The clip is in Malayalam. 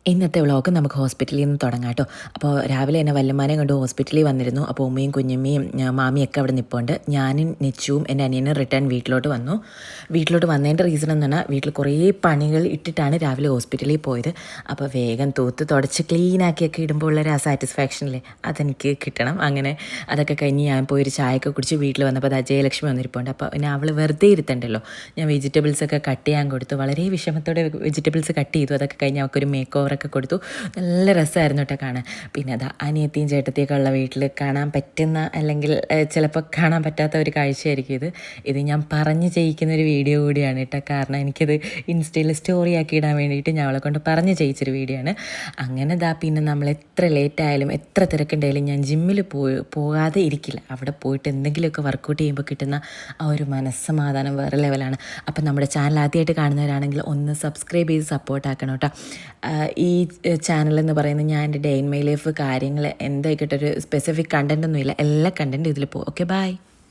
ഇന്നത്തെ വ്ളോഗ് നമുക്ക് ഹോസ്പിറ്റലിൽ നിന്ന് തുടങ്ങാം കേട്ടോ. അപ്പോൾ രാവിലെ തന്നെ വല്ലമാനെയും കൊണ്ട് ഹോസ്പിറ്റലിൽ വന്നിരുന്നു. അപ്പോൾ ഉമ്മയും കുഞ്ഞമ്മയും മാമിയൊക്കെ അവിടെ നിൽപ്പുണ്ട്. ഞാനും നെച്ചുവും എൻ്റെ അനിയനും റിട്ടേൺ വീട്ടിലോട്ട് വന്നു. വീട്ടിലോട്ട് വന്നതിൻ്റെ റീസൺ എന്ന് പറഞ്ഞാൽ വീട്ടിൽ കുറേ പണികൾ ഇട്ടിട്ടാണ് രാവിലെ ഹോസ്പിറ്റലിൽ പോയത്. അപ്പോൾ വേഗം തൂത്ത് തുടച്ച് ക്ലീനാക്കിയൊക്കെ ഇടുമ്പോൾ ഉള്ളൊരു ആ സാറ്റിസ്ഫാക്ഷനില്ലേ, അതെനിക്ക് കിട്ടണം. അങ്ങനെ അതൊക്കെ കഴിഞ്ഞ് ഞാൻ പോയി ഒരു ചായയൊക്കെ കുടിച്ച് വീട്ടിൽ വന്നപ്പോൾ അത് അജയലക്ഷ്മി വന്നിരിപ്പുണ്ട്. അപ്പോൾ പിന്നെ അവൾ വെറുതെ ഇരുത്തണ്ടല്ലോ, ഞാൻ വെജിറ്റബിൾസൊക്കെ കട്ട് ചെയ്യാൻ കൊടുത്തു. വളരെ വിഷമത്തോടെ വെജിറ്റബിൾസ് കട്ട് ചെയ്തു. അതൊക്കെ കഴിഞ്ഞ് അവൾക്കൊരു മേക്ക് ഓവർ ഒക്കെ കൊടുത്തു. നല്ല രസമായിരുന്നു കേട്ടോ കാണാൻ. പിന്നെ അതാ അനിയത്തിയും ചേട്ടത്തിയൊക്കെ ഉള്ള വീട്ടിൽ കാണാൻ പറ്റുന്ന അല്ലെങ്കിൽ ചിലപ്പോൾ കാണാൻ പറ്റാത്ത ഒരു കാഴ്ചയായിരിക്കും ഇത് ഞാൻ പറഞ്ഞ് ചെയ്യിക്കുന്ന ഒരു വീഡിയോ കൂടിയാണ് കേട്ടോ. കാരണം എനിക്കത് ഇൻസ്റ്റയിൽ സ്റ്റോറി ആക്കി ഇടാൻ വേണ്ടിയിട്ട് ഞാൻ അവളെ കൊണ്ട് പറഞ്ഞ് ചെയ്യിച്ചൊരു വീഡിയോ ആണ്. അങ്ങനെ പിന്നെ നമ്മൾ എത്ര ലേറ്റായാലും എത്ര തിരക്കുണ്ടായാലും ഞാൻ ജിമ്മിൽ പോകാതെ ഇരിക്കില്ല. അവിടെ പോയിട്ട് എന്തെങ്കിലുമൊക്കെ വർക്കൗട്ട് ചെയ്യുമ്പോൾ കിട്ടുന്ന ആ ഒരു മനസ്സമാധാനം വേറെ ലെവലാണ്. അപ്പം നമ്മുടെ ചാനൽ ആദ്യമായിട്ട് കാണുന്നവരാണെങ്കിൽ ഒന്ന് സബ്സ്ക്രൈബ് ചെയ്ത് സപ്പോർട്ട് ആക്കണം കേട്ടോ. ഈ ചാനലെന്ന് പറയുന്നത് ഞാൻ എൻ്റെ ഡേ ഇൻ മൈ ലൈഫ് കാര്യങ്ങൾ എന്തായിക്കോട്ടെ, ഒരു സ്പെസിഫിക് കണ്ടൻ്റ് ഒന്നുമില്ല, എല്ലാ കണ്ടൻറ്റും ഇതിൽ പോകും. Okay, by.